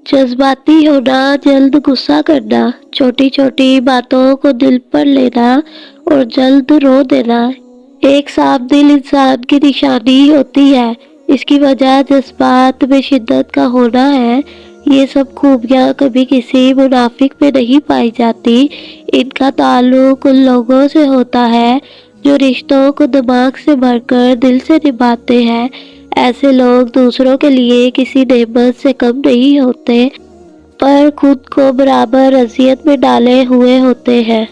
جذباتی ہونا، جلد غصہ کرنا، چھوٹی چھوٹی باتوں کو دل پر لینا اور جلد رو دینا ایک صاف دل انسان کی نشانی ہوتی ہے۔ اس کی وجہ جذبات میں شدت کا ہونا ہے۔ یہ سب خوبیاں کبھی کسی منافق میں نہیں پائی جاتی۔ ان کا تعلق ان لوگوں سے ہوتا ہے جو رشتوں کو دماغ سے بھر کر دل سے نبھاتے ہیں۔ ایسے لوگ دوسروں کے لیے کسی نعمت سے کم نہیں ہوتے، پر خود کو برابر اذیت میں ڈالے ہوئے ہوتے ہیں۔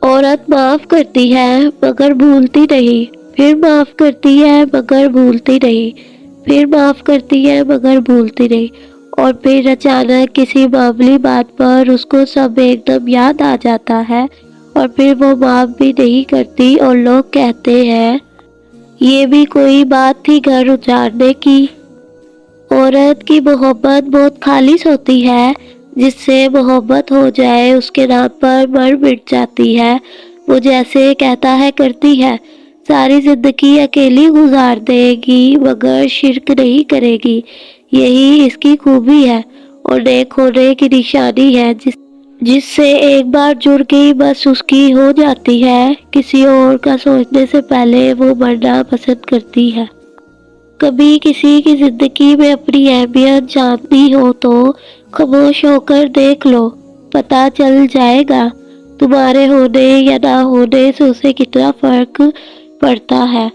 عورت معاف کرتی ہے مگر بھولتی نہیں، پھر معاف کرتی ہے مگر بھولتی نہیں، پھر معاف کرتی ہے مگر بھولتی نہیں، اور پھر اچانک کسی معمولی بات پر اس کو سب ایک دم یاد آ جاتا ہے اور پھر وہ معاف بھی نہیں کرتی اور لوگ کہتے ہیں یہ بھی کوئی بات تھی گھر اجاڑنے کی۔ عورت کی محبت بہت خالص ہوتی ہے، جس سے محبت ہو جائے اس کے نام پر مر مٹ جاتی ہے۔ وہ جیسے کہتا ہے کرتی ہے، ساری زندگی اکیلی گزار دے گی مگر شرک نہیں کرے گی۔ یہی اس کی خوبی ہے اور نیک ہونے کی نشانی ہے، جس سے ایک بار جڑ گئی بس اس کی ہو جاتی ہے۔ کسی اور کا سوچنے سے پہلے وہ مرنا پسند کرتی ہے۔ کبھی کسی کی زندگی میں اپنی اہمیت جاننی ہو تو خاموش ہو کر دیکھ لو، پتہ چل جائے گا تمہارے ہونے یا نہ ہونے سے اسے کتنا فرق پڑتا ہے۔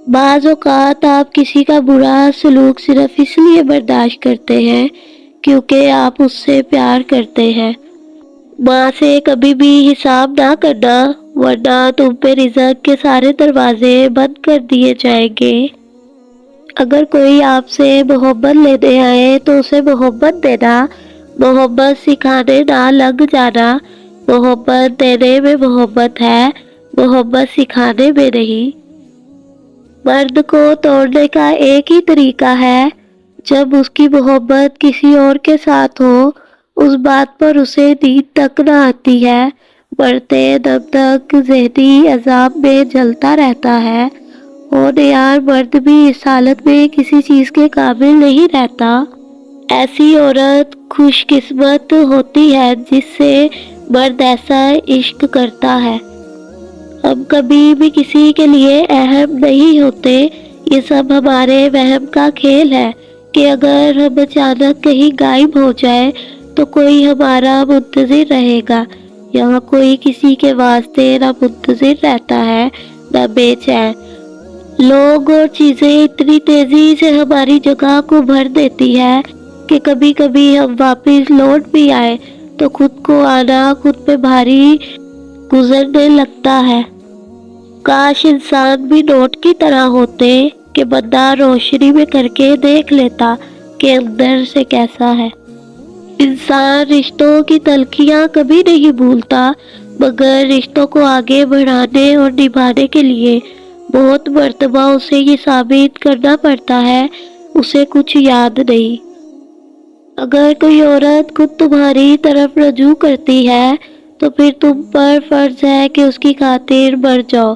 بعض اوقات آپ کسی کا برا سلوک صرف اس لیے برداشت کرتے ہیں کیونکہ آپ اس سے پیار کرتے ہیں۔ ماں سے کبھی بھی حساب نہ کرنا، ورنہ تم پہ رزق کے سارے دروازے بند کر دیے جائیں گے۔ اگر کوئی آپ سے محبت لینے آئے تو اسے محبت دینا، محبت سکھانے نہ لگ جانا۔ محبت دینے میں محبت ہے، محبت سکھانے میں نہیں۔ مرد کو توڑنے کا ایک ہی طریقہ ہے، جب اس کی محبت کسی اور کے ساتھ ہو، اس بات پر اسے نیند تک نہ آتی ہے، مرتے دم تک ذہنی عذاب میں جلتا رہتا ہے۔ اور یار مرد بھی اس حالت میں کسی چیز کے قابل نہیں رہتا۔ ایسی عورت خوش قسمت ہوتی ہے جس سے مرد ایسا عشق کرتا ہے۔ ہم کبھی بھی کسی کے لیے اہم نہیں ہوتے، یہ سب ہمارے وہم کا کھیل ہے کہ اگر ہم اچانک کہیں غائب ہو جائے تو کوئی ہمارا منتظر رہے گا۔ یہاں کوئی کسی کے واسطے نہ منتظر رہتا ہے نہ بے چین۔ لوگ اور چیزیں اتنی تیزی سے ہماری جگہ کو بھر دیتی ہے کہ کبھی کبھی ہم واپس لوٹ بھی آئے تو خود کو آنا خود پہ بھاری گزرنے لگتا ہے۔ کاش انسان بھی نوٹ کی طرح ہوتے کہ بندہ روشنی میں کر کے دیکھ لیتا کہ اندر سے کیسا ہے۔ انسان رشتوں کی تلخیاں کبھی نہیں بھولتا، مگر رشتوں کو آگے بڑھانے اور نبھانے کے لیے بہت مرتبہ اسے یہ ثابت کرنا پڑتا ہے اسے کچھ یاد نہیں۔ اگر کوئی عورت خود تمہاری طرف رجوع کرتی ہے تو پھر تم پر فرض ہے کہ اس کی خاطر مر جاؤ،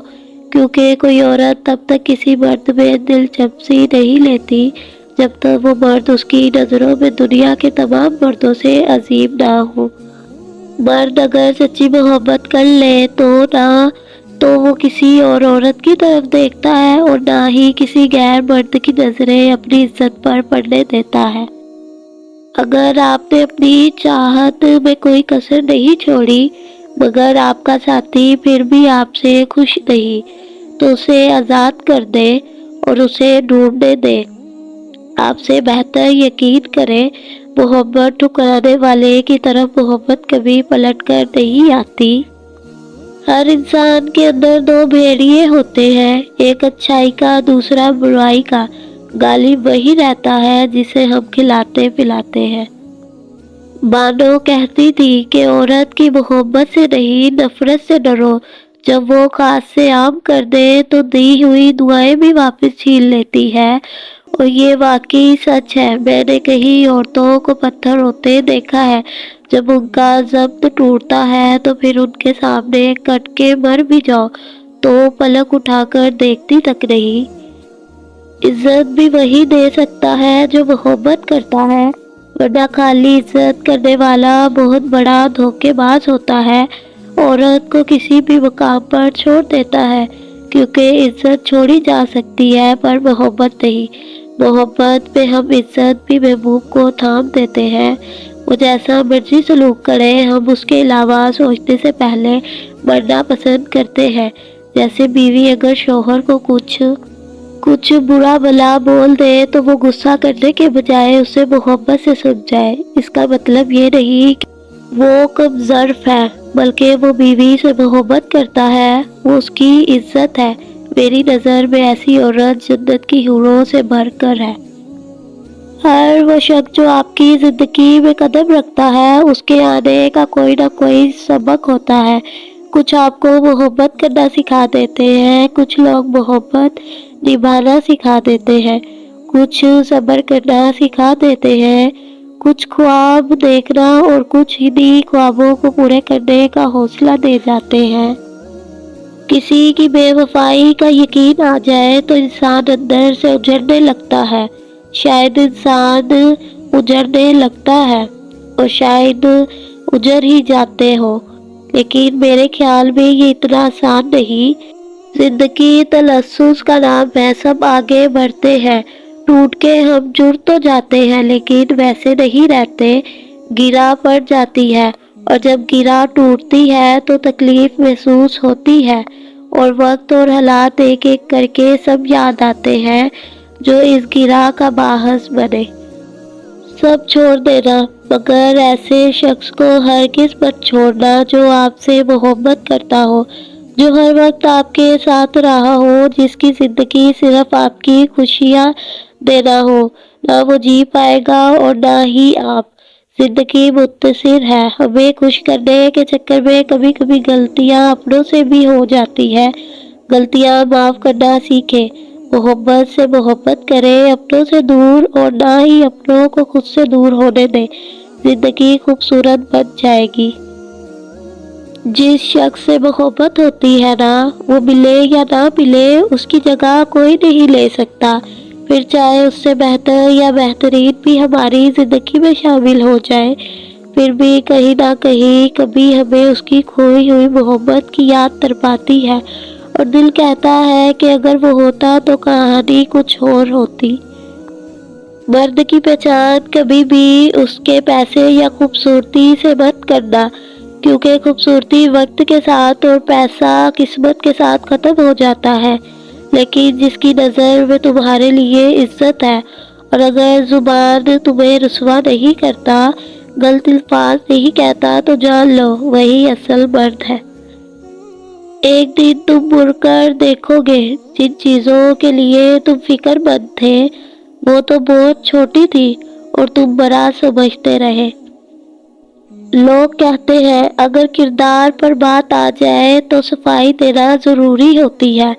کیونکہ کوئی عورت تب تک کسی مرد میں دلچسپی نہیں لیتی جب تک وہ مرد اس کی نظروں میں دنیا کے تمام مردوں سے عظیم نہ ہو۔ مرد اگر سچی محبت کر لے تو نہ تو وہ کسی اور عورت کی طرف دیکھتا ہے اور نہ ہی کسی غیر مرد کی نظریں اپنی عزت پر پڑنے دیتا ہے۔ اگر آپ نے اپنی چاہت میں کوئی کسر نہیں چھوڑی مگر آپ کا ساتھی پھر بھی آپ سے خوش نہیں تو اسے آزاد کر دے اور اسے ڈھونڈنے دے۔ آپ سے بہتر یقین کریں، محبت ٹھکرانے والے کی طرف محبت کبھی پلٹ کر نہیں آتی۔ ہر انسان کے اندر دو بھیڑیے ہوتے ہیں، ایک اچھائی کا دوسرا برائی کا۔ غالب وہی رہتا ہے جسے ہم کھلاتے پلاتے ہیں۔ بانو کہتی تھی کہ عورت کی محبت سے نہیں نفرت سے ڈرو، جب وہ خاص سے عام کر دے تو دی ہوئی دعائیں بھی واپس چھین لیتی ہے، اور یہ واقعی سچ ہے۔ میں نے کئی عورتوں کو پتھر ہوتے دیکھا ہے، جب ان کا ضبط ٹوٹتا ہے تو پھر ان کے سامنے کٹ کے مر بھی جاؤ تو پلک اٹھا کر دیکھتی تک نہیں۔ عزت بھی وہی دے سکتا ہے جو محبت کرتا ہے، ورنہ خالی عزت کرنے والا بہت بڑا دھوکے باز ہوتا ہے، عورت کو کسی بھی مقام پر چھوڑ دیتا ہے، کیونکہ عزت چھوڑی جا سکتی ہے پر محبت نہیں۔ محبت میں ہم عزت بھی محبوب کو تھام دیتے ہیں، وہ جیسا مرضی سلوک کرے ہم اس کے علاوہ سوچنے سے پہلے مرنا پسند کرتے ہیں۔ جیسے بیوی اگر شوہر کو کچھ برا بھلا بول دے تو وہ غصہ کرنے کے بجائے اسے محبت سے سمجھائے۔ اس کا مطلب یہ نہیں کہ وہ کم ظرف ہے، بلکہ وہ بیوی سے محبت کرتا ہے، وہ اس کی عزت ہے۔ میری نظر میں ایسی عورت جنت کی حوروں سے بڑھ کر ہے۔ ہر وہ شخص جو آپ کی زندگی میں قدم رکھتا ہے اس کے آنے کا کوئی نہ کوئی سبق ہوتا ہے۔ کچھ آپ کو محبت کرنا سکھا دیتے ہیں، کچھ لوگ محبت نبھانا سکھا دیتے ہیں، کچھ صبر کرنا سکھا دیتے ہیں، کچھ خواب دیکھنا اور کچھ انہی خوابوں کو پورے کرنے کا حوصلہ دے جاتے ہیں۔ کسی کی بے وفائی کا یقین آ جائے تو انسان اندر سے اجڑنے لگتا ہے، شاید انسان اجڑنے لگتا ہے اور شاید اجڑ ہی جاتے ہو، لیکن میرے خیال میں یہ اتنا آسان نہیں۔ زندگی تلسس کا نام ہے، سب آگے بڑھتے ہیں، ٹوٹ کے ہم جڑ تو جاتے ہیں لیکن ویسے نہیں رہتے، گرا پڑ جاتی ہے، اور جب گرا ٹوٹتی ہے تو تکلیف محسوس ہوتی ہے، اور وقت اور حالات ایک ایک کر کے سب یاد آتے ہیں جو اس گرا کا باعث بنے۔ سب چھوڑ دینا، مگر ایسے شخص کو ہرگز مت چھوڑنا جو آپ سے محبت کرتا ہو، جو ہر وقت آپ کے ساتھ رہا ہو، جس کی زندگی صرف آپ کی خوشیاں دینا ہو۔ نہ وہ جی پائے گا اور نہ ہی آپ۔ زندگی مختصر ہے، ہمیں خوش کرنے کے چکر میں کبھی کبھی غلطیاں اپنوں سے بھی ہو جاتی ہے۔ غلطیاں معاف کرنا سیکھیں، محبت سے محبت کریں، اپنوں سے دور اور نہ ہی اپنوں کو خود سے دور ہونے دیں، زندگی خوبصورت بن جائے گی۔ جس شخص سے محبت ہوتی ہے نا، وہ ملے یا نہ ملے اس کی جگہ کوئی نہیں لے سکتا، پھر چاہے اس سے بہتر یا بہترین بھی ہماری زندگی میں شامل ہو جائے، پھر بھی کہیں نہ کہیں کبھی ہمیں اس کی کھوئی ہوئی محبت کی یاد تڑپاتی ہے، اور دل کہتا ہے کہ اگر وہ ہوتا تو کہانی کچھ اور ہوتی۔ مرد کی پہچان کبھی بھی اس کے پیسے یا خوبصورتی سے مت کرنا، کیونکہ خوبصورتی وقت کے ساتھ اور پیسہ قسمت کے ساتھ ختم ہو جاتا ہے، لیکن جس کی نظر میں تمہارے لیے عزت ہے، اور اگر زبان تمہیں رسوا نہیں کرتا، غلط الفاظ نہیں کہتا، تو جان لو وہی اصل مرد ہے۔ ایک دن تم مڑ کر دیکھو گے جن چیزوں کے لیے تم فکر مند تھے وہ تو بہت چھوٹی تھی اور تم بڑا سمجھتے رہے۔ لوگ کہتے ہیں اگر کردار پر بات آ جائے تو صفائی دینا ضروری ہوتی ہے،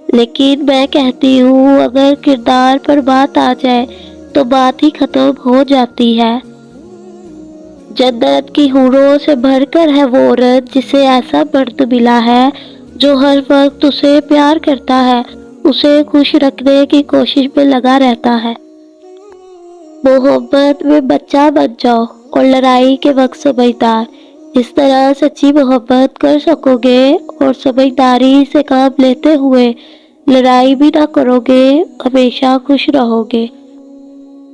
لیکن میں کہتی ہوں اگر کردار پر بات آ جائے تو بات ہی ختم ہو جاتی ہے۔ جنت کی حوروں سے بڑھ کر ہے وہ عورت جسے ایسا مرد ملا ہے جو ہر وقت اسے پیار کرتا ہے، اسے خوش رکھنے کی کوشش میں لگا رہتا ہے۔ محبت میں بچہ بن جاؤ اور لڑائی کے وقت سمجھدار، اس طرح سچی محبت کر سکو گے اور سمجھداری سے کام لیتے ہوئے لڑائی بھی نہ کرو گے، ہمیشہ خوش رہو گے۔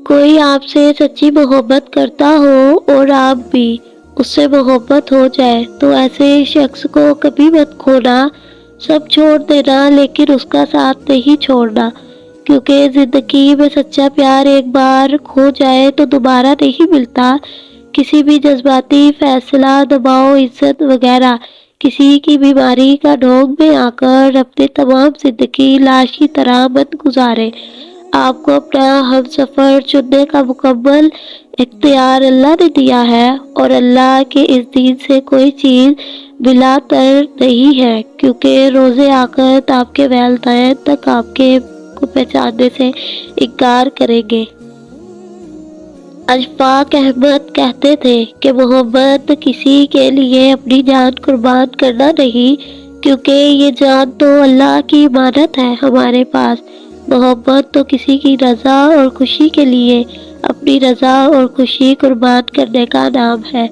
کوئی آپ سے سچی محبت کرتا ہو اور آپ بھی اس سے محبت ہو جائے تو ایسے شخص کو کبھی مت کھونا، سب چھوڑ دینا لیکن اس کا ساتھ نہیں چھوڑنا، کیونکہ زندگی میں سچا پیار ایک بار کھو جائے تو دوبارہ نہیں ملتا۔ کسی بھی جذباتی فیصلہ، دباؤ، عزت وغیرہ کسی کی بیماری کا ڈھونگ میں آ کر اپنی تمام زندگی لاش کی طرح مت گزارے۔ آپ کو اپنا ہم سفر چننے کا مکمل اختیار اللہ نے دیا ہے، اور اللہ کے اس دین سے کوئی چیز بلا تر نہیں ہے، کیونکہ روز آخرت آپ کے والدین تک آپ کے کو پہچاننے سے انکار کریں گے۔ اشفاق احمد کہتے تھے کہ محبت کسی کے لیے اپنی جان قربان کرنا نہیں، کیونکہ یہ جان تو اللہ کی امانت ہے ہمارے پاس۔ محبت تو کسی کی رضا اور خوشی کے لیے اپنی رضا اور خوشی قربان کرنے کا نام ہے۔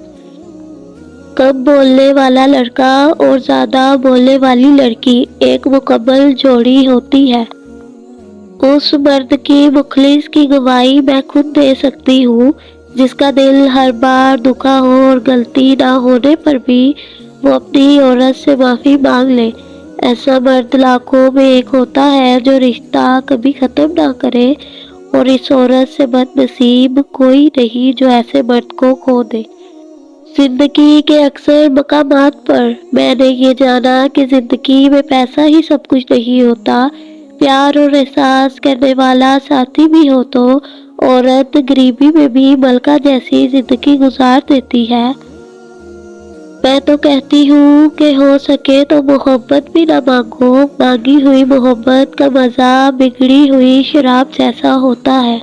کم بولنے والا لڑکا اور زیادہ بولنے والی لڑکی ایک مکمل جوڑی ہوتی ہے۔ اس مرد کی مخلص کی گواہی میں خود دے سکتی ہوں جس کا دل ہر بار دکھا ہو اور غلطی نہ ہونے پر بھی وہ اپنی عورت سے معافی مانگ لے۔ ایسا مرد لاکھوں میں ایک ہوتا ہے جو رشتہ کبھی ختم نہ کرے، اور اس عورت سے بد نصیب کوئی نہیں جو ایسے مرد کو کھو دے۔ زندگی کے اکثر مقامات پر میں نے یہ جانا کہ زندگی میں پیسہ ہی سب کچھ نہیں ہوتا، پیار اور احساس کرنے والا ساتھی بھی ہو تو عورت غریبی میں بھی ملکہ جیسی زندگی گزار دیتی ہے۔ میں تو کہتی ہوں کہ ہو سکے تو محبت بھی نہ مانگو، مانگی ہوئی محبت کا مزہ بگڑی ہوئی شراب جیسا ہوتا ہے۔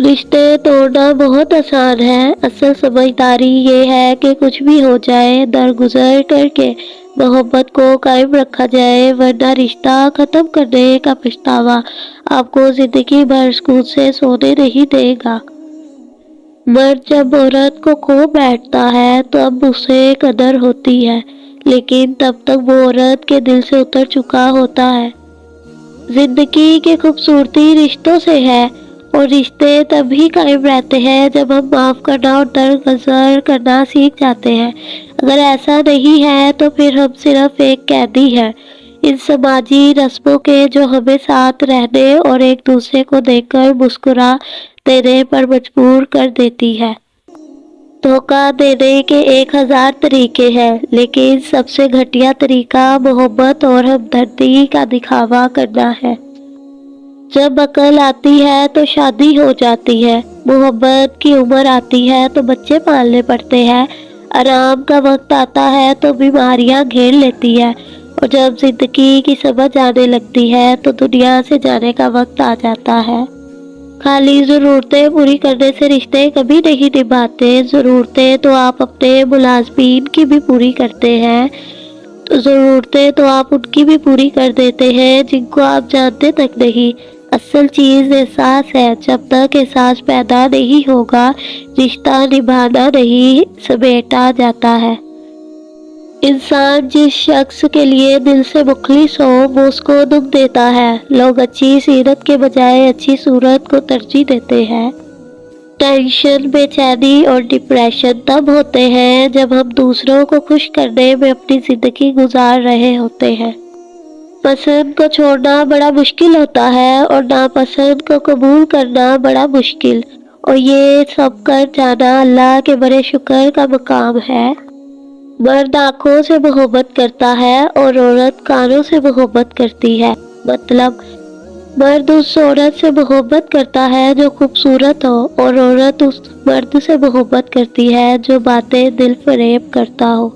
رشتے توڑنا بہت آسان ہے، اصل سمجھداری یہ ہے کہ کچھ بھی ہو جائے درگزر کر کے محبت کو قائم رکھا جائے، ورنہ رشتہ ختم کرنے کا پچھتاوا آپ کو زندگی بھر سکون سے سونے نہیں دے گا۔ مرد جب عورت کو کھو بیٹھتا ہے تو اب اسے قدر ہوتی ہے، لیکن تب تک وہ عورت کے دل سے اتر چکا ہوتا ہے۔ زندگی کی خوبصورتی رشتوں سے ہے، اور رشتے تبھی قائم رہتے ہیں جب ہم معاف کرنا اور درگزر کرنا سیکھ جاتے ہیں۔ اگر ایسا نہیں ہے تو پھر ہم صرف ایک قیدی ہیں ان سماجی رسموں کے جو ہمیں ساتھ رہنے اور ایک دوسرے کو دیکھ کر مسکرا دینے پر مجبور کر دیتی ہے۔ دھوکہ دینے کے 1000 طریقے ہیں، لیکن سب سے گھٹیا طریقہ محبت اور ہمدردی کا دکھاوا کرنا ہے۔ جب عقل آتی ہے تو شادی ہو جاتی ہے، محبت کی عمر آتی ہے تو بچے پالنے پڑتے ہیں، آرام کا وقت آتا ہے تو بیماریاں گھیر لیتی ہے، اور جب زندگی کی سمجھ آنے لگتی ہے تو دنیا سے جانے کا وقت آ جاتا ہے۔ خالی ضرورتیں پوری کرنے سے رشتے کبھی نہیں نبھاتے، ضرورتیں تو آپ اپنے ملازمین کی بھی پوری کرتے ہیں، ضرورتیں تو آپ ان کی بھی پوری کر دیتے ہیں جن کو آپ جانتے تک نہیں۔ اصل چیز احساس ہے، جب تک احساس پیدا نہیں ہوگا رشتہ نبھانا نہیں سمیٹا جاتا ہے۔ انسان جس شخص کے لیے دل سے مخلص ہو وہ اس کو دکھ دیتا ہے۔ لوگ اچھی سیرت کے بجائے اچھی صورت کو ترجیح دیتے ہیں۔ ٹینشن، بے چینی اور ڈپریشن تب ہوتے ہیں جب ہم دوسروں کو خوش کرنے میں اپنی زندگی گزار رہے ہوتے ہیں۔ پسند کو چھوڑنا بڑا مشکل ہوتا ہے اور ناپسند کو قبول کرنا بڑا مشکل، اور یہ سب کر جانا اللہ کے بڑے شکر کا مقام ہے۔ مرد آنکھوں سے محبت کرتا ہے اور عورت کانوں سے محبت کرتی ہے، مطلب مرد اس عورت سے محبت کرتا ہے جو خوبصورت ہو، اور عورت اس مرد سے محبت کرتی ہے جو باتیں دل فریب کرتا ہو۔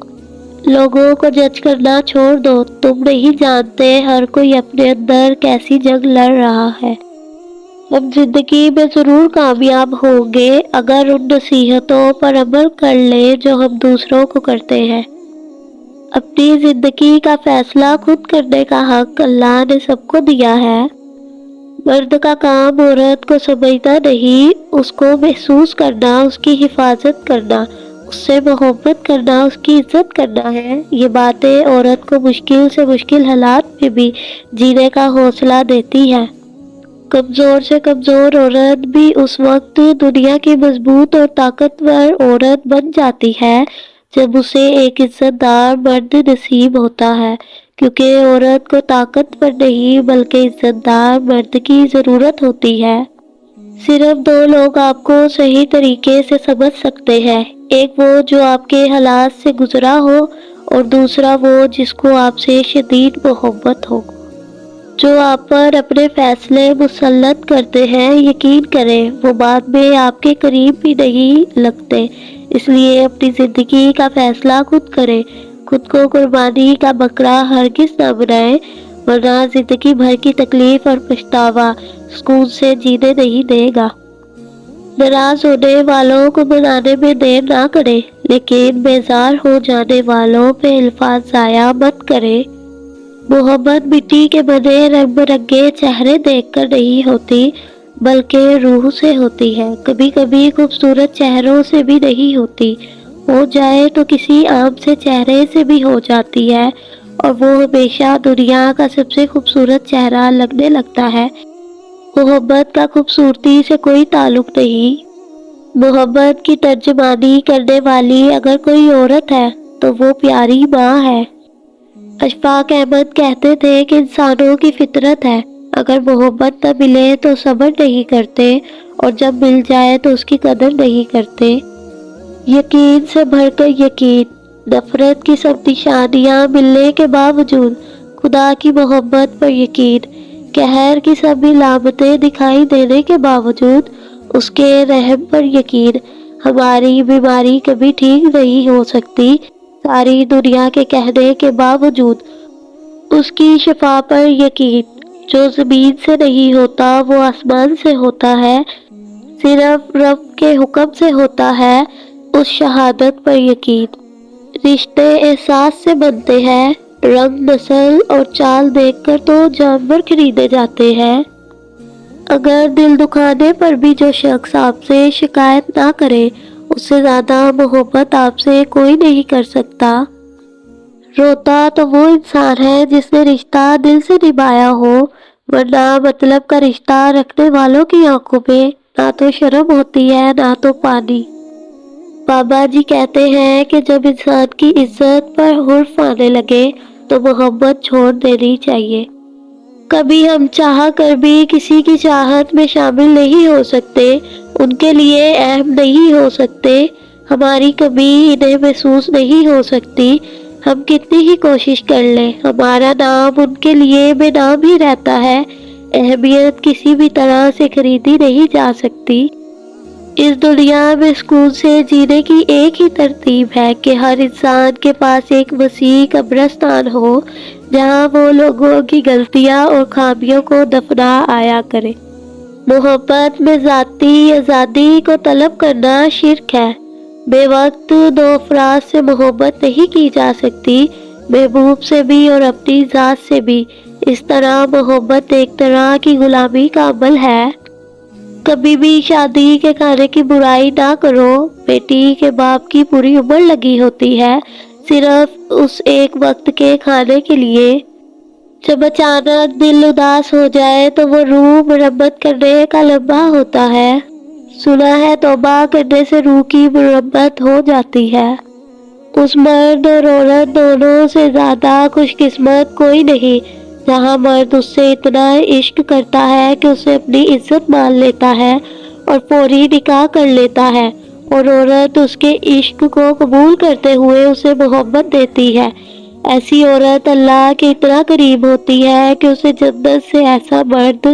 لوگوں کو جج کرنا چھوڑ دو، تم نہیں جانتے ہر کوئی اپنے اندر کیسی جنگ لڑ رہا ہے۔ ہم زندگی میں ضرور کامیاب ہوں گے اگر ان نصیحتوں پر عمل کر لیں جو ہم دوسروں کو کرتے ہیں۔ اپنی زندگی کا فیصلہ خود کرنے کا حق اللہ نے سب کو دیا ہے۔ مرد کا کام عورت کو سمجھنا نہیں، اس کو محسوس کرنا، اس کی حفاظت کرنا، اس سے محبت کرنا، اس کی عزت کرنا ہے۔ یہ باتیں عورت کو مشکل سے مشکل حالات میں بھی جینے کا حوصلہ دیتی ہے۔ کمزور سے کمزور عورت بھی اس وقت دنیا کی مضبوط اور طاقتور عورت بن جاتی ہے جب اسے ایک عزت دار مرد نصیب ہوتا ہے، کیونکہ عورت کو طاقتور نہیں بلکہ عزت دار مرد کی ضرورت ہوتی ہے۔ صرف 2 لوگ آپ کو صحیح طریقے سے سمجھ سکتے ہیں، ایک وہ جو آپ کے حالات سے گزرا ہو، اور دوسرا وہ جس کو آپ سے شدید محبت ہو۔ جو آپ پر اپنے فیصلے مسلط کرتے ہیں، یقین کریں وہ بعد میں آپ کے قریب بھی نہیں لگتے، اس لیے اپنی زندگی کا فیصلہ خود کریں، خود کو قربانی کا بکرا ہرگز نہ بنائیں، ورنہ زندگی بھر کی تکلیف اور پچھتاوا سکون سے جینے نہیں دے گا۔ ناراض ہونے والوں کو منانے میں دیر نہ کریں، لیکن بیزار ہو جانے والوں پہ الفاظ ضائع مت کریں۔ محبت مٹی کے بنے رنگ برنگے چہرے دیکھ کر نہیں ہوتی، بلکہ روح سے ہوتی ہے، کبھی کبھی خوبصورت چہروں سے بھی نہیں ہوتی، ہو جائے تو کسی عام سے چہرے سے بھی ہو جاتی ہے، اور وہ ہمیشہ دنیا کا سب سے خوبصورت چہرہ لگنے لگتا ہے۔ محبت کا خوبصورتی سے کوئی تعلق نہیں۔ محبت کی ترجمانی کرنے والی اگر کوئی عورت ہے تو وہ پیاری ماں ہے۔ اشفاق احمد کہتے تھے کہ انسانوں کی فطرت ہے، اگر محبت نہ ملے تو صبر نہیں کرتے، اور جب مل جائے تو اس کی قدر نہیں کرتے۔ یقین سے بھر کر یقین، نفرت کی سب نشانیاں ملنے کے باوجود خدا کی محبت پر یقین، قہر کی سب علامتیں دکھائی دینے کے باوجود اس کے رحم پر یقین، ہماری بیماری کبھی ٹھیک نہیں ہو سکتی ساری دنیا کے کہنے کے باوجود اس کی شفا پر یقین، جو زمین سے نہیں ہوتا وہ آسمان سے ہوتا ہے، صرف رب کے حکم سے ہوتا ہے، اس شہادت پر یقین۔ رشتے احساس سے بنتے ہیں، رنگ، نسل اور چال دیکھ کر تو جانور خریدے جاتے ہیں۔ اگر دل دکھانے پر بھی جو شخص آپ سے شکایت نہ کرے، اس سے زیادہ محبت آپ سے کوئی نہیں کر سکتا۔ روتا تو وہ انسان ہے جس نے رشتہ دل سے نبھایا ہو، ورنہ مطلب کا رشتہ رکھنے والوں کی آنکھوں میں نہ تو شرم ہوتی ہے نہ تو پانی۔ بابا جی کہتے ہیں کہ جب انسان کی عزت پر حرف آنے لگے تو محبت چھوڑ دینی چاہیے۔ کبھی ہم چاہ کر بھی کسی کی چاہت میں شامل نہیں ہو سکتے، ان کے لیے اہم نہیں ہو سکتے، ہماری کمی انہیں محسوس نہیں ہو سکتی، ہم کتنی ہی کوشش کر لیں، ہمارا نام ان کے لیے بے نام ہی رہتا ہے۔ اہمیت کسی بھی طرح سے خریدی نہیں جا سکتی۔ اس دنیا میں سکون سے جینے کی ایک ہی ترتیب ہے کہ ہر انسان کے پاس ایک وسیع قبرستان ہو جہاں وہ لوگوں کی غلطیاں اور خامیوں کو دفنا آیا کرے۔ محبت میں ذاتی آزادی کو طلب کرنا شرک ہے۔ بے وقت دو افراد سے محبت نہیں کی جا سکتی، محبوب سے بھی اور اپنی ذات سے بھی۔ اس طرح محبت ایک طرح کی غلامی کا عمل ہے۔ کبھی بھی شادی کے کھانے کی برائی نہ کرو، بیٹی کے باپ کی پوری عمر لگی ہوتی ہے صرف اس ایک وقت کے کھانے کے لیے۔ جب اچانک دل اداس ہو جائے تو وہ روح مرمت کرنے کا لمحہ ہوتا ہے۔ سنا ہے توبہ کرنے سے روح کی مرمت ہو جاتی ہے۔ اس مرد اور عورت دونوں سے زیادہ خوش قسمت کوئی نہیں جہاں مرد اس سے اتنا عشق کرتا ہے کہ اسے اپنی عزت مان لیتا ہے اور فوری نکاح کر لیتا ہے، اور عورت اس کے عشق کو قبول کرتے ہوئے اسے محبت دیتی ہے۔ ایسی عورت اللہ کے اتنا قریب ہوتی ہے کہ اسے جنت سے ایسا مرد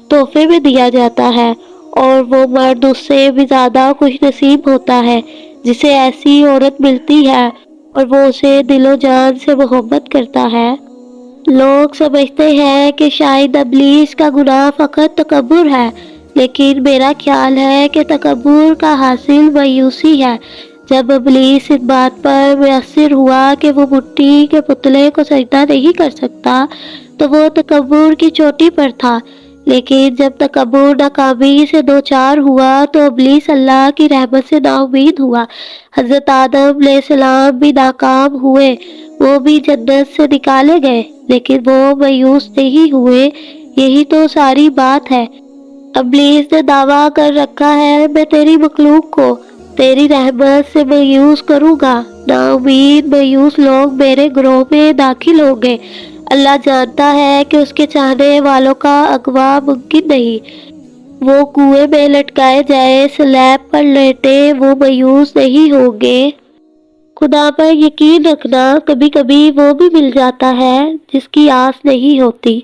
تحفے میں دیا جاتا ہے، اور وہ مرد اس سے بھی زیادہ خوش نصیب ہوتا ہے جسے ایسی عورت ملتی ہے اور وہ اسے دل و جان سے محبت کرتا ہے۔ لوگ سمجھتے ہیں کہ شاید ابلیس کا گناہ فقط تکبر ہے، لیکن میرا خیال ہے کہ تکبر کا حاصل مایوسی ہے۔ جب ابلیس اس بات پر مؤثر ہوا کہ وہ مٹی کے پتلے کو سجدہ نہیں کر سکتا تو وہ تکبر کی چوٹی پر تھا، لیکن جب تکبر ناکامی سے دوچار ہوا تو ابلیس اللہ کی رحمت سے نا امید ہوا۔ حضرت آدم علیہ السلام بھی ناکام ہوئے، وہ بھی جنت سے نکالے گئے، لیکن وہ مایوس نہیں ہوئے۔ یہی تو ساری بات ہے۔ ابلیس نے دعویٰ کر رکھا ہے میں تیری مخلوق کو تیری رحمت سے مایوس کروں گا۔ نا امید مایوس لوگ میرے گروہ میں داخل ہوں گے۔ اللہ جانتا ہے کہ اس کے چاہنے والوں کا اغوا ممکن نہیں۔ وہ کنویں میں لٹکائے جائے، سلیب پر لیٹے، وہ مایوس نہیں ہوں گے۔ خدا پر یقین رکھنا، کبھی کبھی وہ بھی مل جاتا ہے جس کی آس نہیں ہوتی۔